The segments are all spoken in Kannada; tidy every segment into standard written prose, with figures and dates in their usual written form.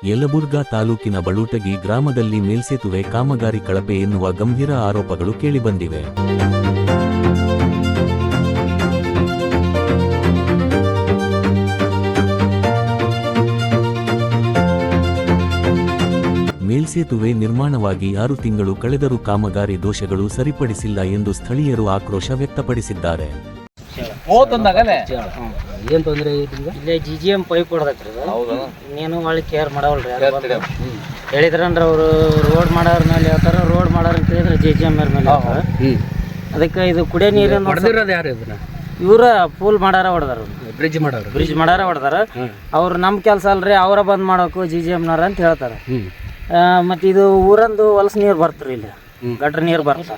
ಯಲಬುರ್ಗಾ ತಾಲೂಕಿನ ಬಳುಟಗಿ ಗ್ರಾಮದಲ್ಲಿ ಮೇಲ್ಸೇತುವೆ ಕಾಮಗಾರಿ ಕಳಪೆ ಎನ್ನುವ ಗಂಭೀರ ಆರೋಪಗಳು ಕೇಳಿಬಂದಿವೆ. ಮೇಲ್ಸೇತುವೆ ನಿರ್ಮಾಣವಾಗಿ 6 ತಿಂಗಳು ಕಳೆದರೂ ಕಾಮಗಾರಿ ದೋಷಗಳು ಸರಿಪಡಿಸಿಲ್ಲ ಎಂದು ಸ್ಥಳೀಯರು ಆಕ್ರೋಶ ವ್ಯಕ್ತಪಡಿಸಿದ್ದಾರೆ. ಏನ್ ತೊಂದರೆ ಇಲ್ಲೇ GGM ಪೈಪ್ ಹೊಡೆದೈತ್ರಿ. ಇನ್ನೇನು ಒಳ್ಳೆ ಕೇರ್ ಮಾಡವಲ್ರಿ. ಹೇಳಿದ್ರನ್ರಿ ಅವರು ರೋಡ್ ಮಾಡೋರ ಮೇಲೆ ಹೇಳ್ತಾರ, ರೋಡ್ ಮಾಡೋರ್ ಅಂತ ಹೇಳಿದ್ರೆ GGM ಮೇಲೆ ಅದಕ್ಕೆ ಇದು ಕುಡಿಯೋ ನೀರಿನ ಯಾರು ಇವ್ರ ಪೂಲ್ ಮಾಡಾರ ಹೊಡೆದಾರ, ಬ್ರಿಡ್ಜ್ ಮಾಡಾರ ಹೊಡೆದಾರ. ಅವ್ರು ನಮ್ಮ ಕೆಲಸ ಅಲ್ರಿ, ಅವರ ಬಂದ್ ಮಾಡೋಕು GGMನವ್ರ ಅಂತ ಹೇಳ್ತಾರ. ಮತ್ತೆ ಇದು ಊರಂದು ಹೊಲಸ ನೀರು ಬರ್ತ್ರಿ, ಇಲ್ಲಿ ಗಟ್ರ ನೀರು ಬರ್ತ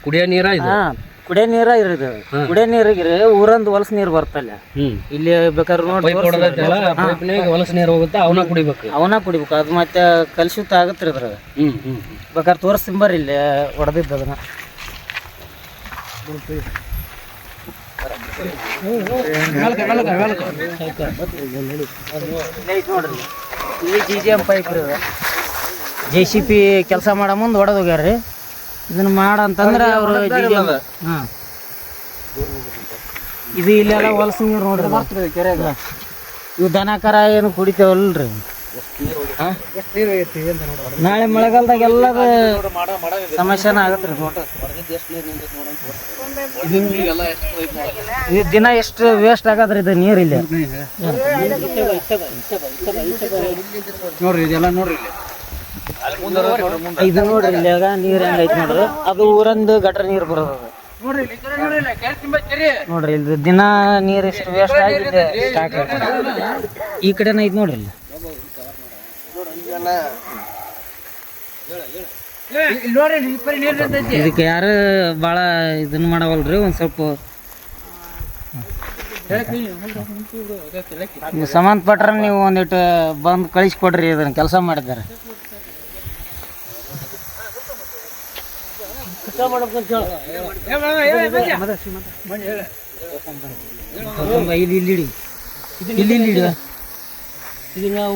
ಕುಡಿಯೋ ನೀರ ಕುಡಿಯೋ ನೀರ ಇರೋದು. ಕುಡಿಯೋ ನೀರಿಗೆ ಊರಂದು ಹೊಲಸ ನೀರು ಬರ್ತಲ್ಲ, ಇಲ್ಲಿ ಬೇಕಾದ್ರೆ ನೋಡಿ ಹೊಲಸ ನೀರು ಹೋಗುತ್ತೆ, ಅವನ ಕುಡಿಬೇಕು. ಅದು ಮತ್ತೆ ಕಲುಷಿತ ಆಗತ್ರಿ ಅದ್ರಾಗ. ಬೇಕಾದ್ರೆ ತೋರಿಸ್ತಿಂಬರ್ರಿ ಇಲ್ಲಿ ಹೊಡೆದಿದ್ದು ಅದನ್ನ. ನೋಡ್ರಿ ಇಲ್ಲಿ GGM ಪೈಪ್ ರೀ, JCB ಕೆಲಸ ಮಾಡೋ ಮುಂದೆ ಹೊಡೆದು ಹೋಗ್ಯಾರ್ರಿ. ಇದನ್ನ ಮಾಡಂತಂದ್ರೆ ಅವರು ಇದು ಇಲ್ಲೆಲ್ಲ ಹೊಲಸ ನೀರು ನೋಡ್ರಿ ಕೆರೆಯಾಗ. ಇವು ದನ ಕರ ಏನು ಕುಡಿತೇವಲ್ರಿ. ನಾಳೆ ಮಳೆಗಾಲದಾಗ ಎಲ್ಲದ ಸಮಸ್ಯೆನ ಆಗತ್ರಿ. ಇದು ದಿನ ಎಷ್ಟು ವೇಸ್ಟ್ ಆಗದ್ರಿ ಇದು ನೀರು. ಇಲ್ಲಿ ನೋಡ್ರಿ, ಇದೆಲ್ಲ ನೋಡ್ರಿ, ಇದು ನೋಡ್ರಿ ಇಲ್ಲಾಗ ನೀರ್ ಹೆಂಗೈತಿ ನೋಡ್ರಿ. ಅದು ಊರಂದು ಗಟ್ರ ನೀರು ಬರೋದು ನೋಡ್ರಿ. ಇದು ದಿನ ನೀರ್ ಎಷ್ಟು ವೇಸ್ಟ್ ಆಗಿದೆ. ಈ ಕಡೆನ ಐತಿ ನೋಡ್ರಿ. ಇದಕ್ಕೆ ಯಾರು ಭಾಳ ಇದನ್ನ ಮಾಡವಲ್ರಿ. ಒಂದ್ ಸ್ವಲ್ಪ ನೀವು ಸಂಬಂಧಪಟ್ರ ನೀವು ಒಂದಿಟ್ಟು ಬಂದು ಕಳಿಸ್ಕೊಡ್ರಿ, ಇದನ್ನ ಕೆಲಸ ಮಾಡಿದ್ದಾರೆ.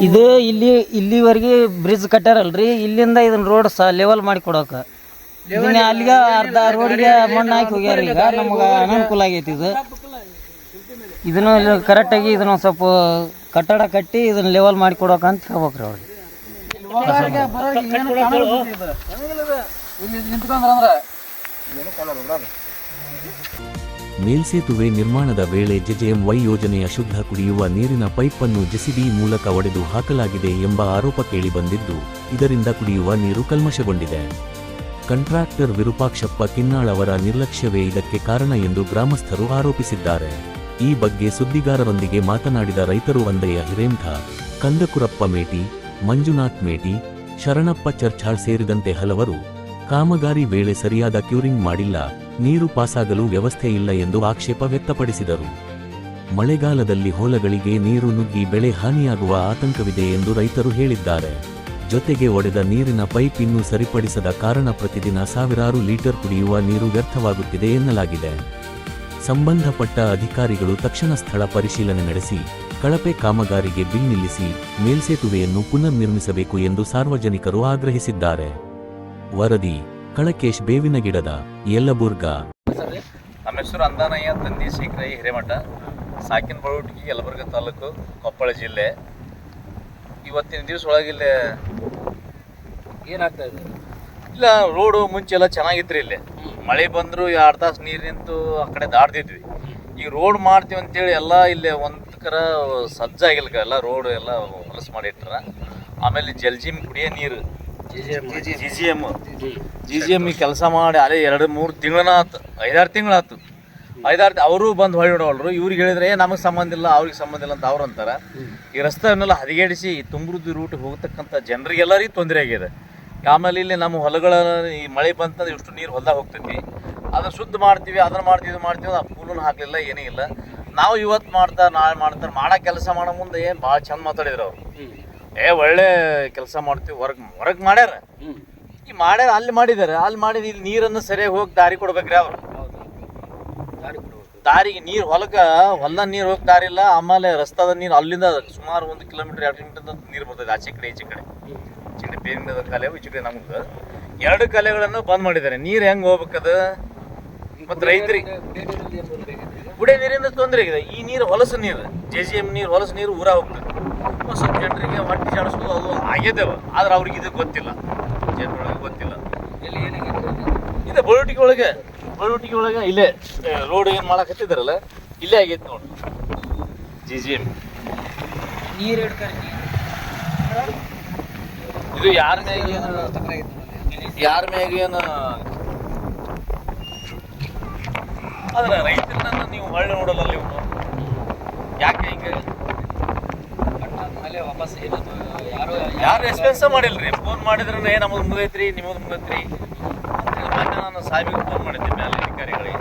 ಇದು ಇಲ್ಲಿವರೆಗೆ ಬ್ರಿಡ್ಜ್ ಕಟ್ಟಾರಲ್ರಿ. ಇಲ್ಲಿಂದ ಇದನ್ನ ರೋಡ್ ಲೆವೆಲ್ ಮಾಡಿ ಕೊಡೋಕ ಅಲ್ಲಿಗೆ ಅರ್ಧ ರೋಡ್ಗೆ ಮಣ್ಣು ಹಾಕಿ ಹೋಗ್ಯಾರ. ಈಗ ನಮ್ಗೆ ಅನಾನುಕೂಲ ಆಗೈತಿ. ಇದನ್ನು ಕರೆಕ್ಟಾಗಿ ಇದನ್ನ ಸ್ವಲ್ಪ ಕಟ್ಟಡ ಕಟ್ಟಿ ಇದನ್ನ ಲೆವೆಲ್ ಮಾಡಿ ಕೊಡೋಕ ಅಂತ ಹೇಳ್ಬೇಕ್ರಿ ಅವ್ರಿಗೆ. ಮೇಲ್ಸೇತುವೆ ನಿರ್ಮಾಣದ ವೇಳೆ JJMY ಯೋಜನೆಯ ಶುದ್ಧ ಕುಡಿಯುವ ನೀರಿನ ಪೈಪನ್ನು JCB ಮೂಲಕ ಒಡೆದು ಹಾಕಲಾಗಿದೆ ಎಂಬ ಆರೋಪ ಕೇಳಿಬಂದಿದ್ದು, ಇದರಿಂದ ಕುಡಿಯುವ ನೀರು ಕಲ್ಮಶಗೊಂಡಿದೆ. ಕಾಂಟ್ರಾಕ್ಟರ್ ವಿರೂಪಾಕ್ಷಪ್ಪ ಕಿನ್ನಾಳ್ ಅವರ ನಿರ್ಲಕ್ಷ್ಯವೇ ಇದಕ್ಕೆ ಕಾರಣ ಎಂದು ಗ್ರಾಮಸ್ಥರು ಆರೋಪಿಸಿದ್ದಾರೆ. ಈ ಬಗ್ಗೆ ಸುದ್ದಿಗಾರರೊಂದಿಗೆ ಮಾತನಾಡಿದ ರೈತರು ಅಂದಯ್ಯ ಹಿರೇಂಠ, ಕಂದಕುರಪ್ಪ ಮೇಟಿ, ಮಂಜುನಾಥ್ ಮೇಟಿ, ಶರಣಪ್ಪ ಚರ್ಚಾಳ್ ಸೇರಿದಂತೆ ಹಲವರು ಕಾಮಗಾರಿ ವೇಳೆ ಸರಿಯಾದ ಕ್ಯೂರಿಂಗ್ ಮಾಡಿಲ್ಲ, ನೀರು ಪಾಸಾಗಲು ವ್ಯವಸ್ಥೆ ಇಲ್ಲ ಎಂದು ಆಕ್ಷೇಪ ವ್ಯಕ್ತಪಡಿಸಿದರು. ಮಳೆಗಾಲದಲ್ಲಿ ಹೊಲಗಳಿಗೆ ನೀರು ನುಗ್ಗಿ ಬೆಳೆ ಹಾನಿಯಾಗುವ ಆತಂಕವಿದೆ ಎಂದು ರೈತರು ಹೇಳಿದ್ದಾರೆ. ಜೊತೆಗೆ ಒಡೆದ ನೀರಿನ ಪೈಪ್ ಇನ್ನೂ ಸರಿಪಡಿಸದ ಕಾರಣ ಪ್ರತಿದಿನ ಸಾವಿರಾರು ಲೀಟರ್ ಕುಡಿಯುವ ನೀರು ವ್ಯರ್ಥವಾಗುತ್ತಿದೆ ಎನ್ನಲಾಗಿದೆ. ಸಂಬಂಧಪಟ್ಟ ಅಧಿಕಾರಿಗಳು ತಕ್ಷಣ ಸ್ಥಳ ಪರಿಶೀಲನೆ ನಡೆಸಿ ಕಳಪೆ ಕಾಮಗಾರಿಗೆ ಬಿಲ್ ನಿಲ್ಲಿಸಿ ಮೇಲ್ಸೇತುವೆಯನ್ನು ಪುನರ್ ನಿರ್ಮಿಸಬೇಕು ಎಂದು ಸಾರ್ವಜನಿಕರು ಆಗ್ರಹಿಸಿದ್ದಾರೆ. ವರದಿ ಕಳಕೇಶ್ ಬೇವಿನಗಿಡದ, ಯಲಬುರ್ಗಾ. ನಮ್ಮ ಹೆಸರು ಅಂದಾನಯ್ಯ ತಂದಿ ಶೇಖರೈ ಹಿರೇಮಠ, ಸಾಕಿನ ಬಳುಟಗಿ, ಯಲಬುರ್ಗಾ ತಾಲೂಕು, ಕೊಪ್ಪಳ ಜಿಲ್ಲೆ. ಇವತ್ತಿನ ದಿವಸ ಒಳಗಿಲ್ಲೇ ಏನಾಗ್ತಾ ಇದೆ? ಇಲ್ಲ, ರೋಡು ಮುಂಚೆ ಎಲ್ಲ ಚೆನ್ನಾಗಿತ್ತು. ಇಲ್ಲಿ ಮಳೆ ಬಂದರೂ 2 ತಾಸು ನೀರು ನಿಂತು ಆ ಕಡೆ ದಾಡ್ತಿದ್ವಿ. ಈಗ ರೋಡ್ ಮಾಡ್ತೀವಿ ಅಂತೇಳಿ ಎಲ್ಲ ಇಲ್ಲೇ ಒಂದಕರ ಸಜ್ಜಾಗಿಲ್ಲ, ಎಲ್ಲ ರೋಡ್ ಎಲ್ಲ ಹೊಲಸು ಮಾಡಿಟ್ರ. ಆಮೇಲೆ ಜಲ್ಜಿಮ್ ಕುಡಿಯೋ ನೀರು GGM ಕೆಲಸ ಮಾಡಿ ಅಲ್ಲೇ 2-3 ತಿಂಗಳನ್ನ ಆಯ್ತು, 5-6 ತಿಂಗಳಾಯ್ತು. 5-6 ಅವರು ಬಂದು ಹೊಳ್ಳಿ ನೋಡೋಲ್ರು. ಇವ್ರಿಗೆ ಹೇಳಿದ್ರೆ ನಮಗೆ ಸಂಬಂಧ ಇಲ್ಲ, ಅವ್ರಿಗೆ ಸಂಬಂಧ ಇಲ್ಲ ಅಂತ ಅವ್ರು ಅಂತಾರೆ. ಈ ರಸ್ತೆಯನ್ನೆಲ್ಲ ಹದಗೆಡಿಸಿ ತುಂಬ್ರದ್ದು ರೂಟಿಗೆ ಹೋಗ್ತಕ್ಕಂಥ ಜನರಿಗೆಲ್ಲರಿಗೂ ತೊಂದರೆ ಆಗಿದೆ. ಆಮೇಲೆ ಇಲ್ಲಿ ನಮ್ಮ ಹೊಲಗಳ ಈ ಮಳೆ ಬಂತಂದ್ರೆ ಇಷ್ಟು ನೀರು ಹೊಲದಾಗ ಹೋಗ್ತೈತಿ. ಅದನ್ನು ಶುದ್ಧ ಮಾಡ್ತೀವಿ, ಅದನ್ನು ಮಾಡ್ತೀವಿ, ಆ ಪೂಲನ್ನು ಹಾಕಲಿಲ್ಲ, ಏನೇ ಇಲ್ಲ. ನಾವು ಇವತ್ತು ಮಾಡ್ತಾರೆ, ನಾಳೆ ಮಾಡ್ತಾರೆ, ಮಾಡೋ ಕೆಲಸ ಮಾಡೋ ಮುಂದೆ ಏನು ಭಾಳ ಚಂದ ಮಾತಾಡಿದ್ರು ಅವರು. ಒಳ್ಳೆ ಕೆಲಸ ಮಾಡ್ತೀವಿ, ಹೊರಗೆ ಮಾಡ್ಯಾರ. ಈ ಮಾಡ್ಯಾರ, ಅಲ್ಲಿ ಮಾಡಿದ್ದಾರೆ, ಅಲ್ಲಿ ಮಾಡಿದ ಇಲ್ಲಿ ನೀರನ್ನು ಸರಿಯಾಗಿ ಹೋಗಿ ದಾರಿ ಕೊಡ್ಬೇಕ್ರಿ. ಅವ್ರು ದಾರಿಗೆ ನೀರು ಹೊಲದ ನೀರು ಹೋಗಕ್ ದಾರಿ ಇಲ್ಲ. ಆಮೇಲೆ ರಸ್ತಾದ ನೀರು ಅಲ್ಲಿಂದ ಸುಮಾರು 1 ಕಿಲೋಮೀಟರ್ 2 ಕಿಲೋಮೀಟರ್ ನೀರು ಬರ್ತದೆ ಆಚೆ ಕಡೆ ಈಚೆ ಕಡೆ. ಬೇರಿನ ಕಲೆ ಈಚೆ ಕಡೆ ನಮ್ದು 2 ಕಲೆಗಳನ್ನು ಬಂದ್ ಮಾಡಿದ್ದಾರೆ. ನೀರು ಹೆಂಗ್ ಹೋಗ್ಬೇಕದ? ಮತ್ತೆ ರೈತರಿಗೆ ಕುಡಿಯ ನೀರಿಂದ ತೊಂದರೆ ಆಗಿದೆ. ಈ ನೀರು ಹೊಲಸು ನೀರು, JGM ನೀರು ಹೊಲಸು ನೀರು ಊರ ಹೋಗ್ತದೆ. ಸ್ವಲ್ಪ ಜನರಿಗೆ ಹೊಟ್ಟೆ ಜಾಡಿಸೋದು ಅದು ಆಗ್ಯದೇವ, ಆದ್ರೆ ಅವ್ರಿಗೆ ಇದು ಗೊತ್ತಿಲ್ಲ, ಜನರೊಳಗೆ ಗೊತ್ತಿಲ್ಲ. ಇದೆ ಬಳುಟಿಗೆ ಒಳಗೆ ಇಲ್ಲೇ ರೋಡ್ ಏನು ಮಾಡಕತ್ತಿದಾರಲ್ಲ ಇಲ್ಲೇ ಆಗೈತೆ ನೋಡಿ JGM. ನೀರು ಹಿಡ್ತಾರೆ. ಇದು ಯಾರ ಮ್ಯಾಗೇನು ಆದ್ರೆ ರೈತರನ್ನ ನೀವು ಒಳ್ಳೆ ನೋಡಲ್ಲ ನೀವು. ಯಾಕೆ ಹಿಂಗೆ? ಯಾರು ರೆಸ್ಪಾನ್ಸ ಮಾಡಿಲ್ರಿ. ಫೋನ್ ಮಾಡಿದ್ರೆ ನಮ್ಮದು ಮುಗೈತ್ರಿ, ನಿಮ್ಮದು ಮುಗೈತ್ರಿ. ಮೊನ್ನೆ ನಾನು ಸಾಹೇಬಿಗೆ ಫೋನ್ ಮಾಡಿದ್ದೆ ಮೇಲೆ ಅಧಿಕಾರಿಗಳಿಗೆ.